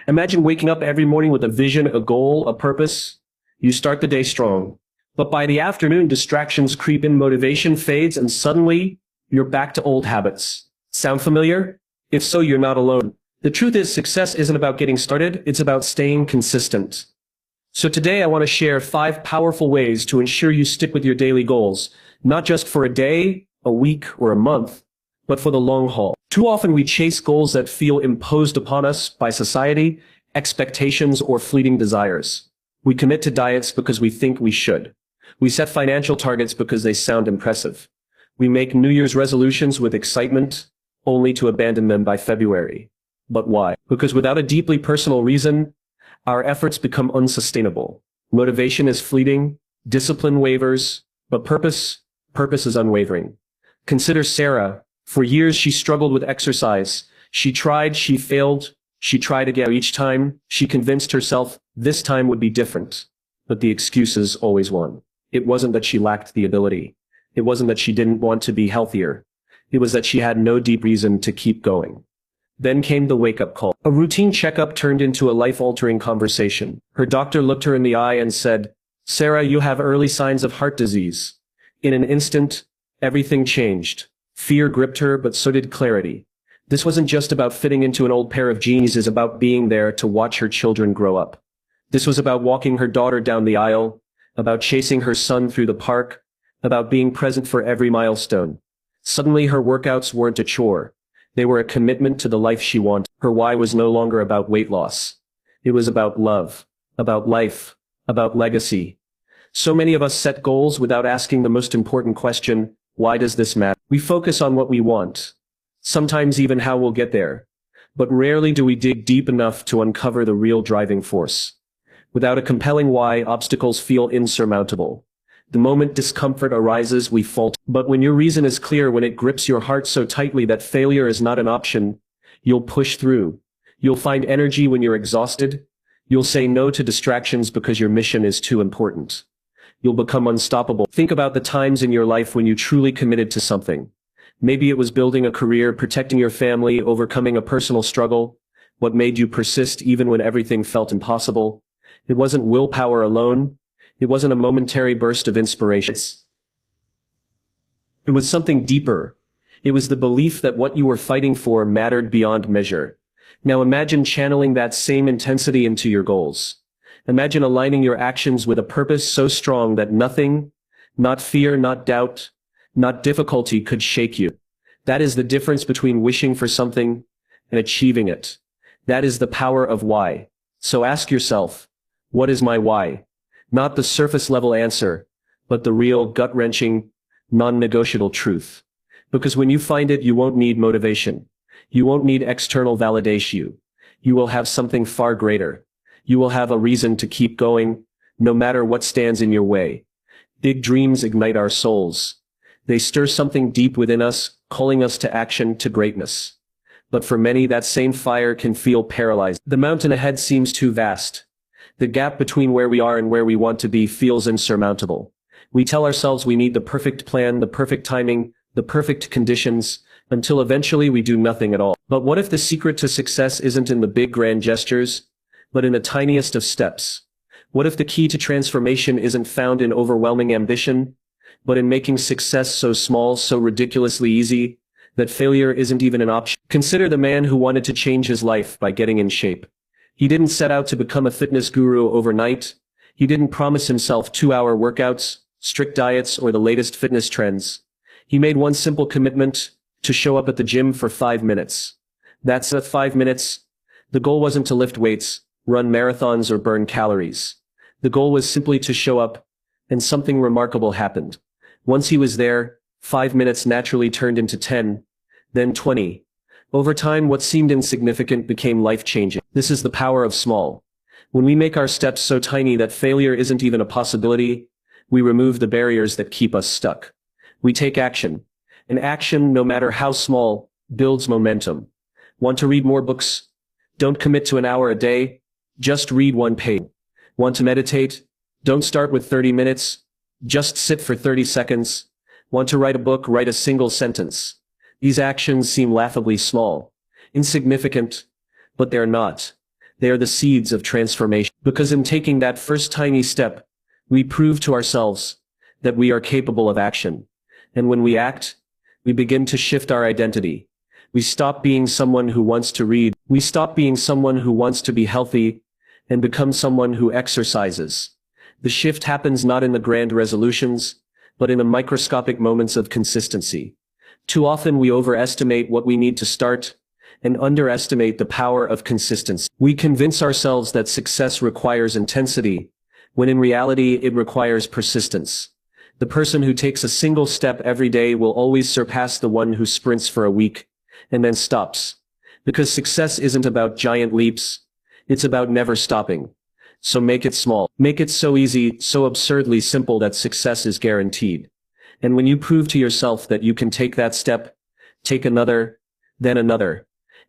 Imagine waking up every morning with a vision, a goal, a purpose. You start the day strong. But by the afternoon, distractions creep in, motivation fades, and suddenly you're back to old habits. Sound familiar? If so, you're not alone. The truth is, success isn't about getting started, it's about staying consistent. So today I want to share 5 powerful ways to ensure you stick with your daily goals, not just for a day, a week, or a month, but for the long haul. Too often we chase goals that feel imposed upon us by society, expectations, or fleeting desires. We commit to diets because we think we should. We set financial targets because they sound impressive. We make New Year's resolutions with excitement, only to abandon them by February. But why? Because without a deeply personal reason, our efforts become unsustainable. Motivation is fleeting, discipline wavers, but purpose is unwavering. Consider Sarah. For years she struggled with exercise. She tried, she failed, she tried again. Each time, she convinced herself this time would be different. But the excuses always won. It wasn't that she lacked the ability. It wasn't that she didn't want to be healthier. It was that she had no deep reason to keep going. Then came the wake-up call. A routine checkup turned into a life-altering conversation. Her doctor looked her in the eye and said, "Sarah, you have early signs of heart disease." In an instant, everything changed. Fear gripped her, but so did clarity. This wasn't just about fitting into an old pair of jeans, it was about being there to watch her children grow up. This was about walking her daughter down the aisle, about chasing her son through the park, about being present for every milestone. Suddenly her workouts weren't a chore. They were a commitment to the life she wanted. Her why was no longer about weight loss. It was about love, about life, about legacy. So many of us set goals without asking the most important question, why does this matter? We focus on what we want, sometimes even how we'll get there. But rarely do we dig deep enough to uncover the real driving force. Without a compelling why, obstacles feel insurmountable. The moment discomfort arises, we falter. But when your reason is clear, when it grips your heart so tightly that failure is not an option, you'll push through. You'll find energy when you're exhausted. You'll say no to distractions because your mission is too important. You'll become unstoppable. Think about the times in your life when you truly committed to something. Maybe it was building a career, protecting your family, overcoming a personal struggle. What made you persist even when everything felt impossible? It wasn't willpower alone. It wasn't a momentary burst of inspiration. It was something deeper. It was the belief that what you were fighting for mattered beyond measure. Now imagine channeling that same intensity into your goals. Imagine aligning your actions with a purpose so strong that nothing, not fear, not doubt, not difficulty could shake you. That is the difference between wishing for something and achieving it. That is the power of why. So ask yourself, what is my why? Not the surface-level answer, but the real, gut-wrenching, non-negotiable truth. Because when you find it, you won't need motivation. You won't need external validation. You will have something far greater. You will have a reason to keep going, no matter what stands in your way. Big dreams ignite our souls. They stir something deep within us, calling us to action, to greatness. But for many, that same fire can feel paralyzed. The mountain ahead seems too vast. The gap between where we are and where we want to be feels insurmountable. We tell ourselves we need the perfect plan, the perfect timing, the perfect conditions, until eventually we do nothing at all. But what if the secret to success isn't in the big grand gestures, but in the tiniest of steps? What if the key to transformation isn't found in overwhelming ambition, but in making success so small, so ridiculously easy, that failure isn't even an option? Consider the man who wanted to change his life by getting in shape. He didn't set out to become a fitness guru overnight. He didn't promise himself 2-hour workouts, strict diets, or the latest fitness trends. He made one simple commitment: to show up at the gym for 5 minutes. That's it, 5 minutes. The goal wasn't to lift weights, run marathons, or burn calories. The goal was simply to show up, and something remarkable happened. Once he was there, 5 minutes naturally turned into 10, then 20. Over time, what seemed insignificant became life-changing. This is the power of small. When we make our steps so tiny that failure isn't even a possibility, we remove the barriers that keep us stuck. We take action. And action, no matter how small, builds momentum. Want to read more books? Don't commit to an hour a day. Just read 1 page. Want to meditate? Don't start with 30 minutes. Just sit for 30 seconds. Want to write a book? Write a single sentence. These actions seem laughably small, insignificant, but they're not. They are the seeds of transformation. Because in taking that first tiny step, we prove to ourselves that we are capable of action. And when we act, we begin to shift our identity. We stop being someone who wants to read. We stop being someone who wants to be healthy and become someone who exercises. The shift happens not in the grand resolutions, but in the microscopic moments of consistency. Too often we overestimate what we need to start and underestimate the power of consistency. We convince ourselves that success requires intensity, when in reality it requires persistence. The person who takes a single step every day will always surpass the one who sprints for a week and then stops. Because success isn't about giant leaps, it's about never stopping. So make it small. Make it so easy, so absurdly simple that success is guaranteed. And when you prove to yourself that you can take that step, take another, then another,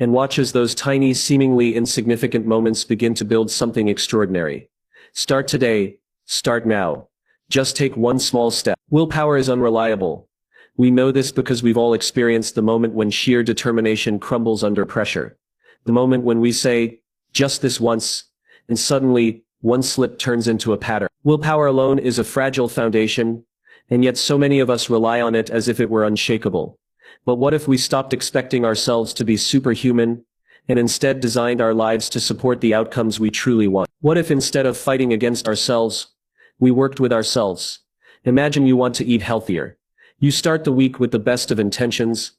and watch as those tiny, seemingly insignificant moments begin to build something extraordinary. Start today. Start now. Just take one small step. Willpower is unreliable. We know this because we've all experienced the moment when sheer determination crumbles under pressure. The moment when we say, just this once, and suddenly, one slip turns into a pattern. Willpower alone is a fragile foundation, and yet so many of us rely on it as if it were unshakable. But what if we stopped expecting ourselves to be superhuman, and instead designed our lives to support the outcomes we truly want? What if instead of fighting against ourselves, we worked with ourselves? Imagine you want to eat healthier. You start the week with the best of intentions,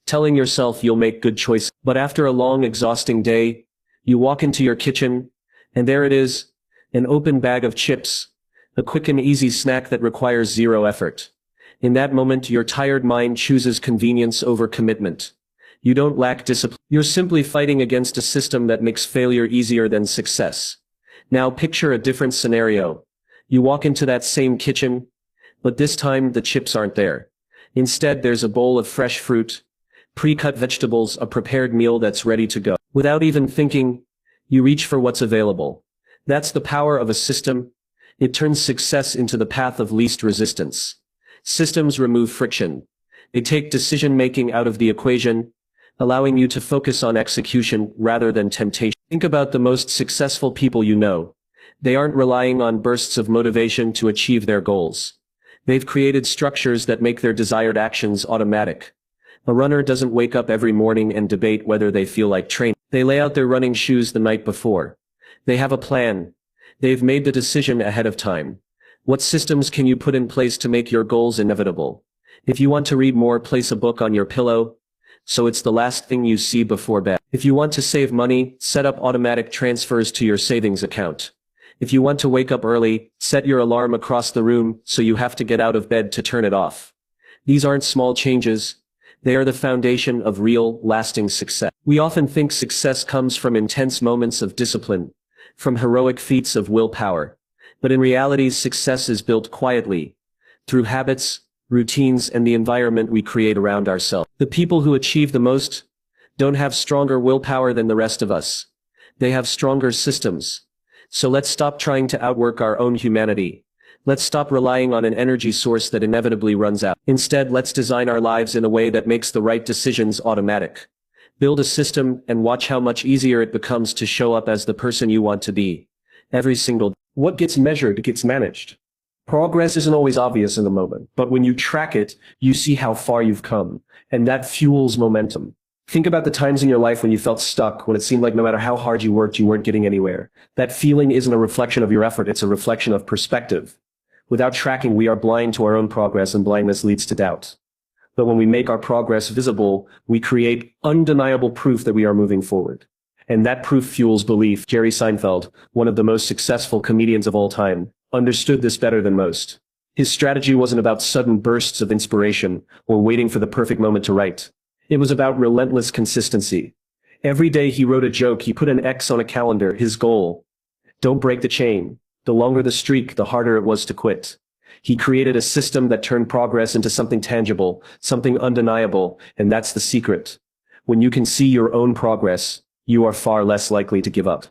telling yourself you'll make good choices. But after a long, exhausting day, you walk into your kitchen, and there it is, an open bag of chips, a quick and easy snack that requires zero effort. In that moment, your tired mind chooses convenience over commitment. You don't lack discipline. You're simply fighting against a system that makes failure easier than success. Now picture a different scenario. You walk into that same kitchen, but this time the chips aren't there. Instead, there's a bowl of fresh fruit, pre-cut vegetables, a prepared meal that's ready to go. Without even thinking, you reach for what's available. That's the power of a system. It turns success into the path of least resistance. Systems remove friction. They take decision-making out of the equation, allowing you to focus on execution rather than temptation. Think about the most successful people you know. They aren't relying on bursts of motivation to achieve their goals. They've created structures that make their desired actions automatic. A runner doesn't wake up every morning and debate whether they feel like training. They lay out their running shoes the night before. They have a plan. They've made the decision ahead of time. What systems can you put in place to make your goals inevitable? If you want to read more, place a book on your pillow, so it's the last thing you see before bed. If you want to save money, set up automatic transfers to your savings account. If you want to wake up early, set your alarm across the room so you have to get out of bed to turn it off. These aren't small changes. They are the foundation of real, lasting success. We often think success comes from intense moments of discipline, from heroic feats of willpower. But in reality, success is built quietly, through habits, routines, and the environment we create around ourselves. The people who achieve the most don't have stronger willpower than the rest of us. They have stronger systems. So let's stop trying to outwork our own humanity. Let's stop relying on an energy source that inevitably runs out. Instead, let's design our lives in a way that makes the right decisions automatic. Build a system and watch how much easier it becomes to show up as the person you want to be. Every single day. What gets measured gets managed. Progress isn't always obvious in the moment, but when you track it, you see how far you've come, and that fuels momentum. Think about the times in your life when you felt stuck, when it seemed like no matter how hard you worked, you weren't getting anywhere. That feeling isn't a reflection of your effort, it's a reflection of perspective. Without tracking, we are blind to our own progress, and blindness leads to doubt. But when we make our progress visible, we create undeniable proof that we are moving forward. And that proof fuels belief. Jerry Seinfeld, one of the most successful comedians of all time, understood this better than most. His strategy wasn't about sudden bursts of inspiration or waiting for the perfect moment to write. It was about relentless consistency. Every day he wrote a joke, he put an X on a calendar, his goal. Don't break the chain. The longer the streak, the harder it was to quit. He created a system that turned progress into something tangible, something undeniable, and that's the secret. When you can see your own progress, you are far less likely to give up.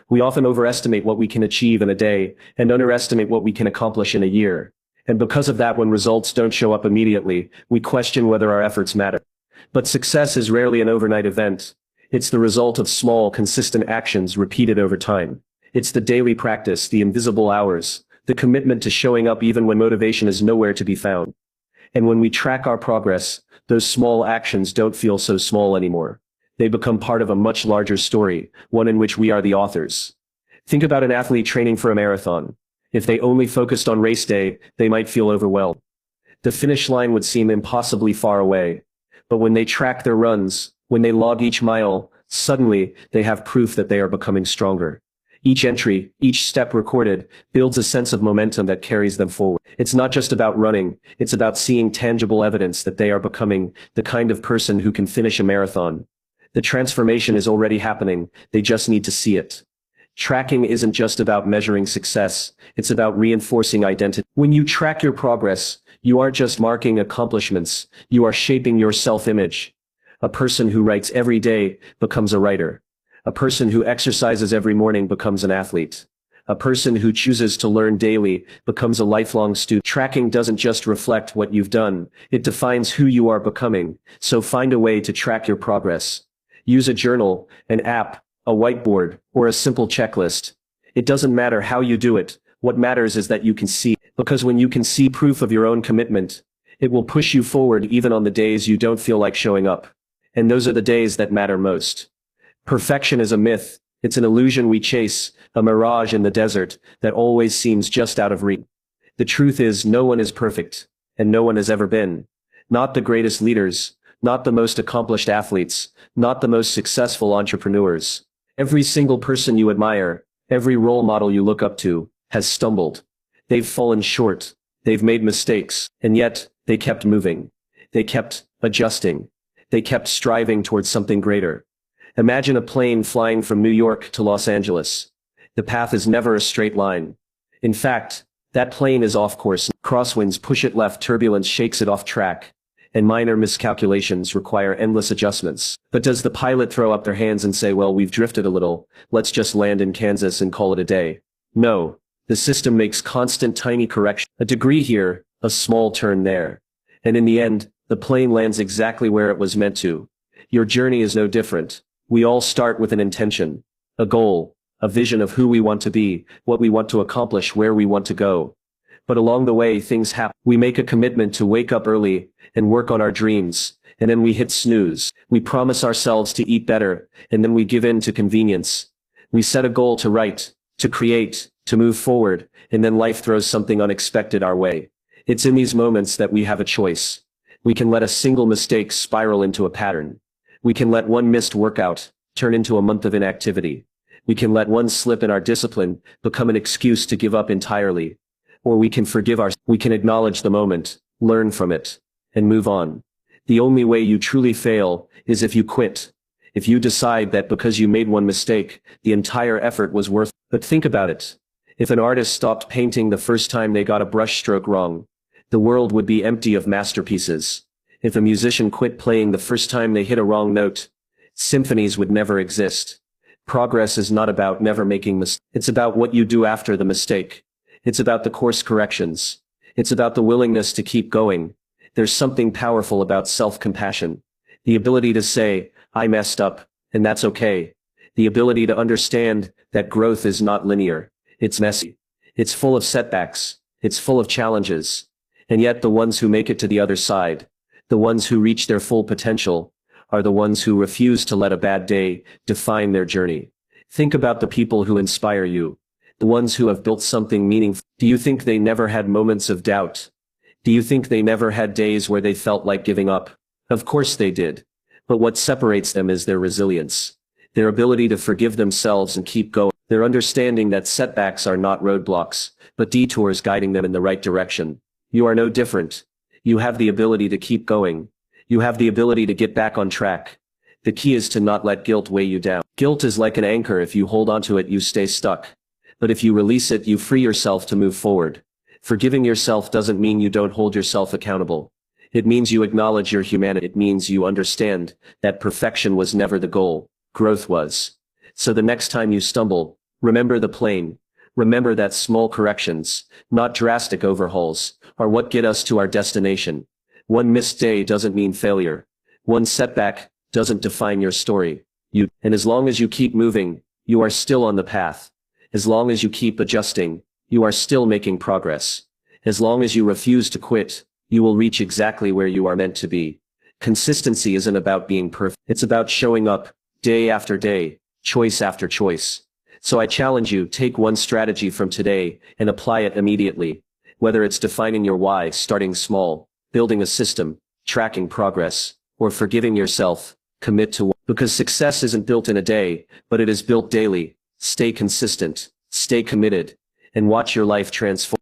We often overestimate what we can achieve in a day and underestimate what we can accomplish in a year. And because of that, when results don't show up immediately, we question whether our efforts matter. But success is rarely an overnight event. It's the result of small, consistent actions repeated over time. It's the daily practice, the invisible hours, the commitment to showing up even when motivation is nowhere to be found. And when we track our progress, those small actions don't feel so small anymore. They become part of a much larger story, one in which we are the authors. Think about an athlete training for a marathon. If they only focused on race day, they might feel overwhelmed. The finish line would seem impossibly far away. But when they track their runs, when they log each mile, suddenly they have proof that they are becoming stronger. Each entry, each step recorded, builds a sense of momentum that carries them forward. It's not just about running, it's about seeing tangible evidence that they are becoming the kind of person who can finish a marathon. The transformation is already happening, they just need to see it. Tracking isn't just about measuring success, it's about reinforcing identity. When you track your progress, you aren't just marking accomplishments, you are shaping your self-image. A person who writes every day becomes a writer. A person who exercises every morning becomes an athlete. A person who chooses to learn daily becomes a lifelong student. Tracking doesn't just reflect what you've done, it defines who you are becoming. So find a way to track your progress. Use a journal, an app, a whiteboard, or a simple checklist. It doesn't matter how you do it, what matters is that you can see. Because when you can see proof of your own commitment, it will push you forward even on the days you don't feel like showing up. And those are the days that matter most. Perfection is a myth. It's an illusion we chase, a mirage in the desert that always seems just out of reach. The truth is no one is perfect, and no one has ever been. Not the greatest leaders, not the most accomplished athletes, not the most successful entrepreneurs. Every single person you admire, every role model you look up to, has stumbled. They've fallen short. They've made mistakes. And yet, they kept moving. They kept adjusting. They kept striving towards something greater. Imagine a plane flying from New York to Los Angeles. The path is never a straight line. In fact, that plane is off course. Crosswinds push it left, turbulence shakes it off track, and minor miscalculations require endless adjustments. But does the pilot throw up their hands and say, well, we've drifted a little, let's just land in Kansas and call it a day? No. The system makes constant tiny corrections. A degree here, a small turn there. And in the end, the plane lands exactly where it was meant to. Your journey is no different. We all start with an intention, a goal, a vision of who we want to be, what we want to accomplish, where we want to go. But along the way, things happen. We make a commitment to wake up early and work on our dreams, and then we hit snooze. We promise ourselves to eat better, and then we give in to convenience. We set a goal to write, to create, to move forward, and then life throws something unexpected our way. It's in these moments that we have a choice. We can let a single mistake spiral into a pattern. We can let one missed workout turn into a month of inactivity. We can let one slip in our discipline become an excuse to give up entirely. Or we can we can acknowledge the moment, learn from it, and move on. The only way you truly fail is if you quit. If you decide that because you made one mistake, the entire effort was worth it. But think about it. If an artist stopped painting the first time they got a brushstroke wrong, the world would be empty of masterpieces. If a musician quit playing the first time they hit a wrong note, symphonies would never exist. Progress is not about never making mistakes. It's about what you do after the mistake. It's about the course corrections. It's about the willingness to keep going. There's something powerful about self-compassion. The ability to say, I messed up, and that's okay. The ability to understand that growth is not linear. It's messy. It's full of setbacks. It's full of challenges. And yet the ones who make it to the other side, the ones who reach their full potential, are the ones who refuse to let a bad day define their journey. Think about the people who inspire you, the ones who have built something meaningful. Do you think they never had moments of doubt? Do you think they never had days where they felt like giving up? Of course they did. But what separates them is their resilience, their ability to forgive themselves and keep going, their understanding that setbacks are not roadblocks, but detours guiding them in the right direction. You are no different. You have the ability to keep going. You have the ability to get back on track. The key is to not let guilt weigh you down. Guilt is like an anchor. If you hold onto it, you stay stuck. But if you release it, you free yourself to move forward. Forgiving yourself doesn't mean you don't hold yourself accountable. It means you acknowledge your humanity. It means you understand that perfection was never the goal. Growth was. So the next time you stumble, remember the plane. Remember that small corrections, not drastic overhauls, are what get us to our destination. One missed day doesn't mean failure. One setback doesn't define your story. And as long as you keep moving, you are still on the path. As long as you keep adjusting, you are still making progress. As long as you refuse to quit, you will reach exactly where you are meant to be. Consistency isn't about being perfect. It's about showing up, day after day, choice after choice. So I challenge you, take one strategy from today and apply it immediately. Whether it's defining your why, starting small, building a system, tracking progress, or forgiving yourself, commit to one. Because success isn't built in a day, but it is built daily. Stay consistent, stay committed, and watch your life transform.